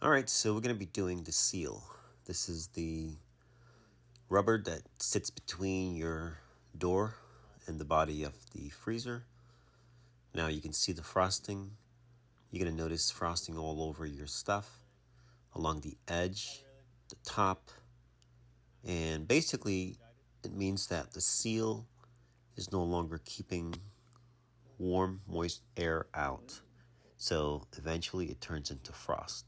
All right, so we're going to be doing the seal. This is the rubber that sits between your door and the body of the freezer. Now you can see the frosting. You're going to notice frosting all over your stuff, along the edge, the top, and basically it means that the seal is no longer keeping warm, moist air out. So eventually it turns into frost.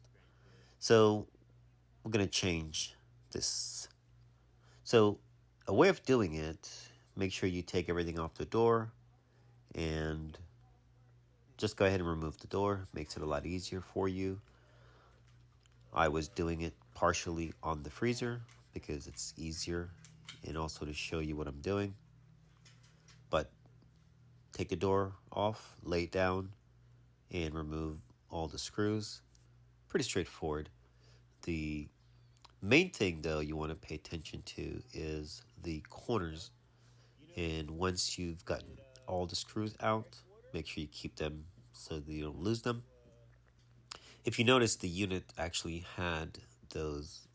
So we're going to change this. So a way of doing it, make sure you take everything off the door and just go ahead and remove the door. Makes it a lot easier for you. I was doing it partially on the freezer because it's easier and also to show you what I'm doing. But take the door off, lay it down, and remove all the screws. Pretty straightforward. The main thing, though, you want to pay attention to is the corners. And once you've gotten all the screws out, make sure you keep them so that you don't lose them. If you notice, the unit actually had those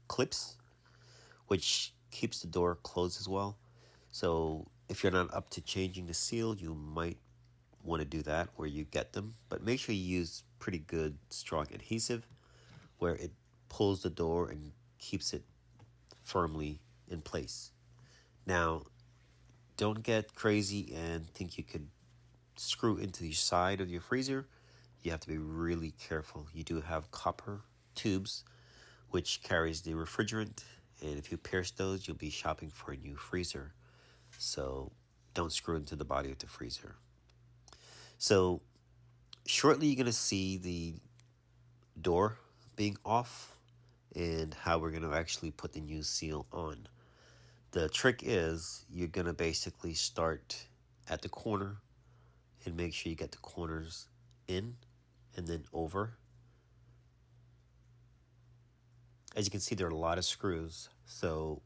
clips, which keeps the door closed as well. So if you're not up to changing the seal, you might want to do that where you get them. But make sure you use pretty good, strong adhesive where it pulls the door and keeps it firmly in place. Now, don't get crazy and think you could screw into the side of your freezer. You have to be really careful. You do have copper tubes which carries the refrigerant, and if you pierce those, you'll be shopping for a new freezer. So don't screw into the body of the freezer. So shortly you're going to see the door being off and how we're going to actually put the new seal on. The trick is you're going to basically start at the corner and make sure you get the corners in and then over. As you can see, there are a lot of screws, so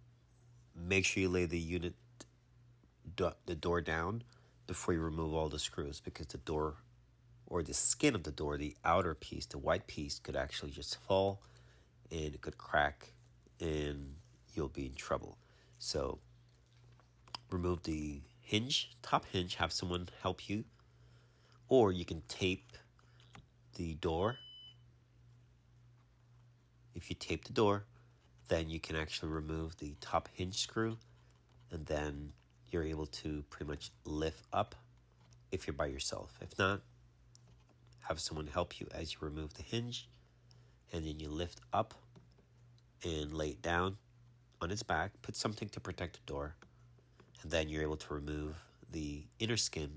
make sure you lay the door down before you remove all the screws, because the door or the skin of the door, the outer piece, the white piece, could actually just fall and it could crack and you'll be in trouble. So remove the hinge, top hinge, have someone help you, or you can tape the door. If you tape the door, then you can actually remove the top hinge screw, and then you're able to pretty much lift up if you're by yourself. If not, have someone help you as you remove the hinge, and then you lift up and lay it down on its back, put something to protect the door, and then you're able to remove the inner skin.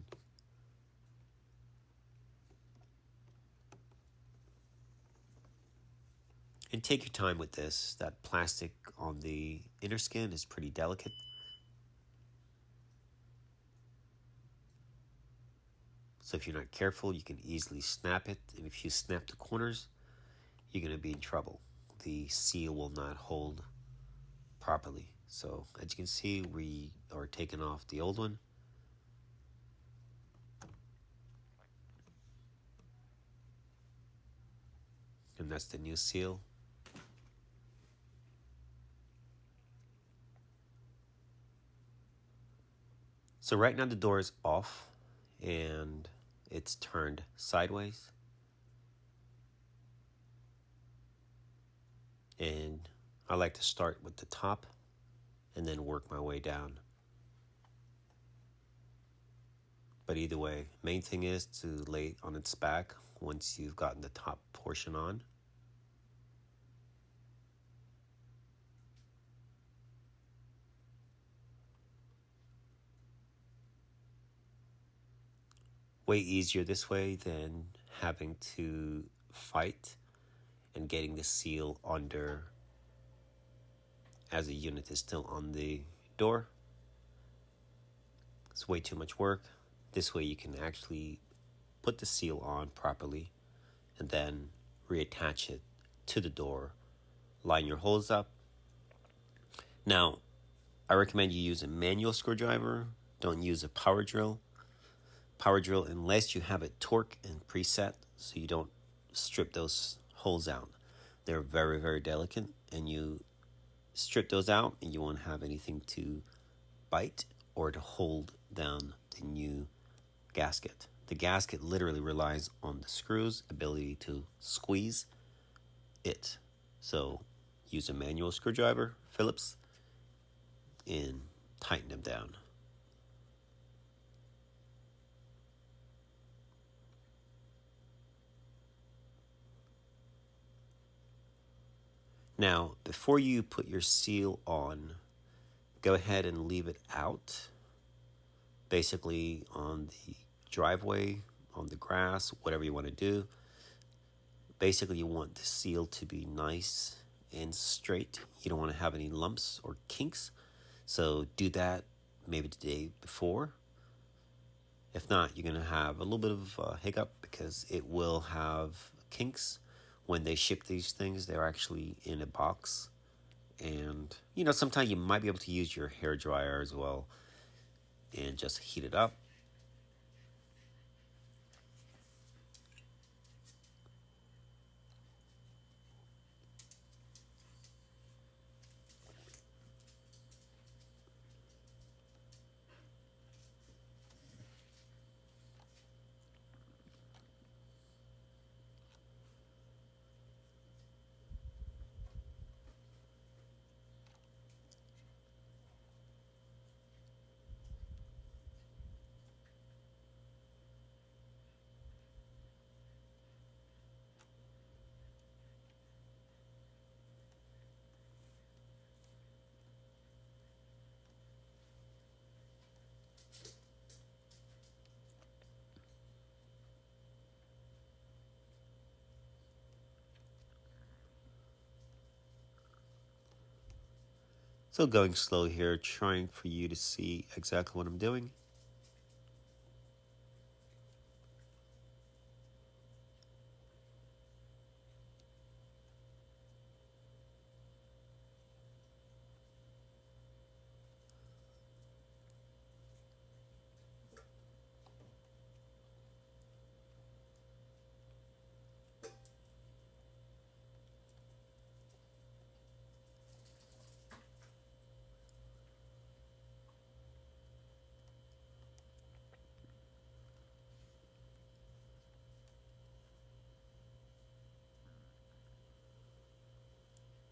And take your time with this. That plastic on the inner skin is pretty delicate. So if you're not careful, you can easily snap it. And if you snap the corners, you're going to be in trouble. The seal will not hold properly. So as you can see, we are taking off the old one. And that's the new seal. So right now the door is off and it's turned sideways. And I like to start with the top and then work my way down. But either way, main thing is to lay it on its back once you've gotten the top portion on. Way easier this way than having to fight and getting the seal under as the unit is still on the door. It's way too much work. This way you can actually put the seal on properly and then reattach it to the door. Line your holes up. Now, I recommend you use a manual screwdriver. Don't use a power drill. Power drill unless you have it torqued and preset so you don't strip those holes out. They're very, very delicate, and you strip those out and you won't have anything to bite or to hold down the new gasket. The gasket literally relies on the screws' ability to squeeze it. So use a manual screwdriver, Phillips, and tighten them down. Now, before you put your seal on, go ahead and leave it out, basically on the driveway, on the grass, whatever you want to do. Basically, you want the seal to be nice and straight. You don't want to have any lumps or kinks. So do that maybe the day before. If not, you're going to have a little bit of a hiccup because it will have kinks. When they ship these things, they're actually in a box. And, sometimes you might be able to use your hair dryer as well and just heat it up. So going slow here, trying for you to see exactly what I'm doing.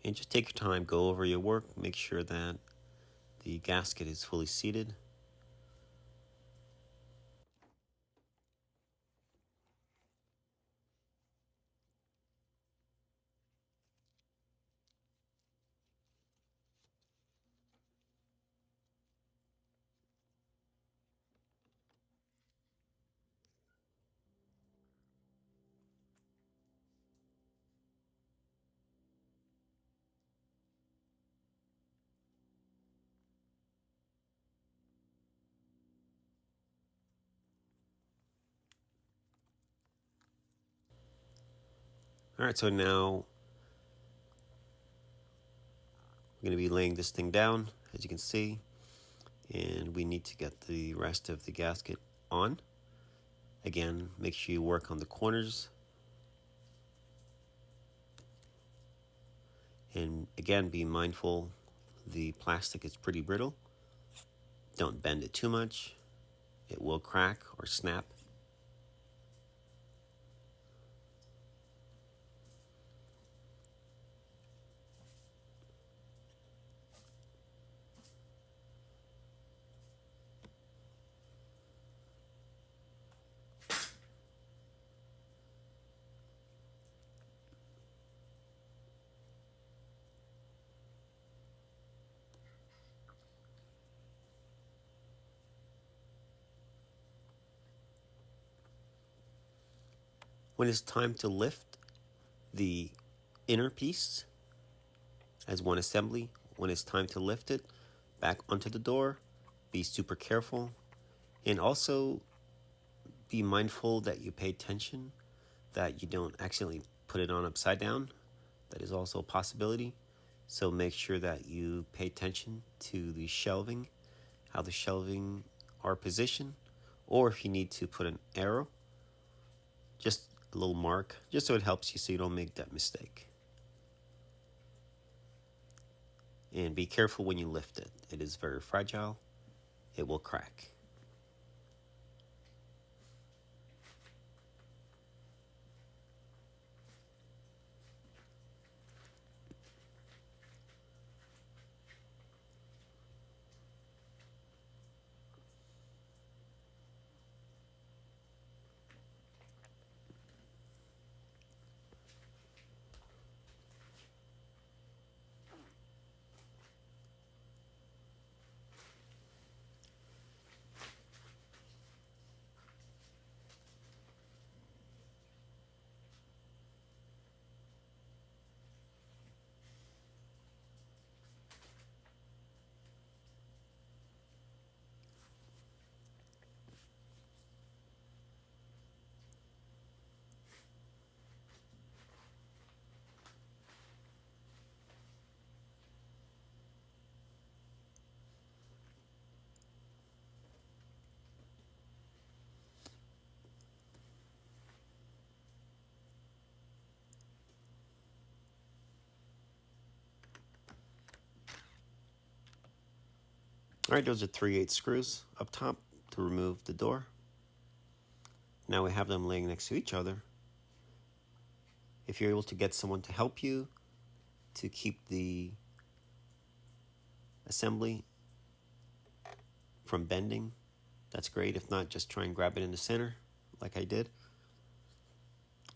And just take your time, go over your work, make sure that the gasket is fully seated. All right, so now I'm going to be laying this thing down, as you can see, and we need to get the rest of the gasket on. Again, make sure you work on the corners. And again, be mindful, the plastic is pretty brittle. Don't bend it too much. It will crack or snap. When it's time to lift the inner piece as one assembly, when it's time to lift it back onto the door, be super careful. And also be mindful that you pay attention, that you don't accidentally put it on upside down. That is also a possibility. So make sure that you pay attention to the shelving, how the shelving are positioned, or if you need to put an arrow, just a little mark just so it helps you so you don't make that mistake. And be careful when you lift it. It is very fragile. It will crack. All right, those are 3/8 screws up top to remove the door. Now we have them laying next to each other. If you're able to get someone to help you to keep the assembly from bending, that's great. If not, just try and grab it in the center like I did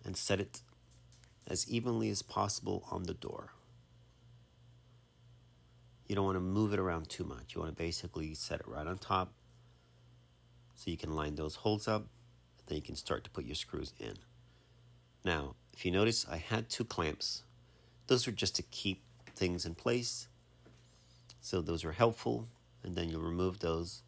and set it as evenly as possible on the door. You don't want to move it around too much. You want to basically set it right on top so you can line those holes up, and then you can start to put your screws in. Now, if you notice, I had 2 clamps. Those are just to keep things in place. So those are helpful, and then you'll remove those.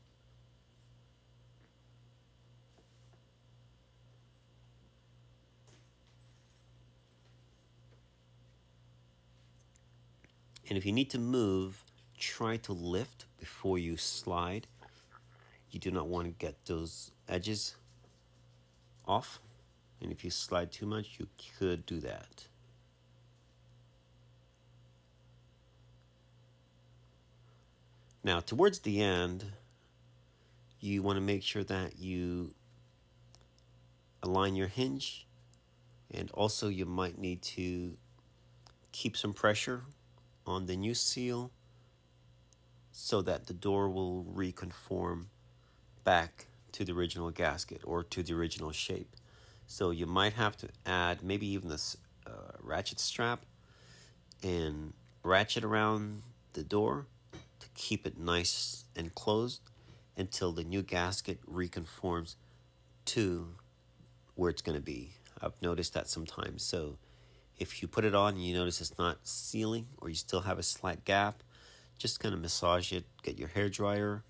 And if you need to move, try to lift before you slide. You do not want to get those edges off. And if you slide too much, you could do that. Now, towards the end, you want to make sure that you align your hinge, and also you might need to keep some pressure on the new seal so that the door will reconform back to the original gasket or to the original shape. So you might have to add maybe even this ratchet strap and ratchet around the door to keep it nice and closed until the new gasket reconforms to where it's going to be. I've noticed that sometimes. So if you put it on and you notice it's not sealing or you still have a slight gap, just kind of massage it, get your hair dryer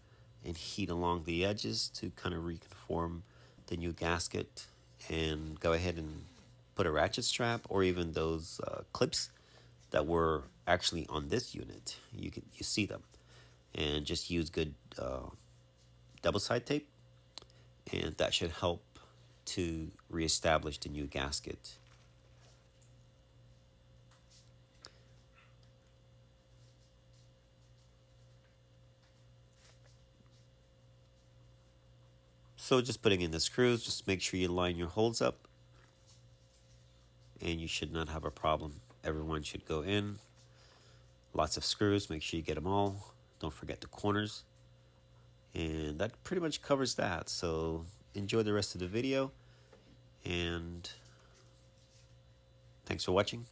and heat along the edges to kind of reconform the new gasket, and go ahead and put a ratchet strap or even those clips that were actually on this unit. You see them, and just use good double side tape, and that should help to reestablish the new gasket. So just putting in the screws, just make sure you line your holes up and you should not have a problem. Everyone should go in. Lots of screws, make sure you get them all. Don't forget the corners. And that pretty much covers that. So enjoy the rest of the video, and thanks for watching.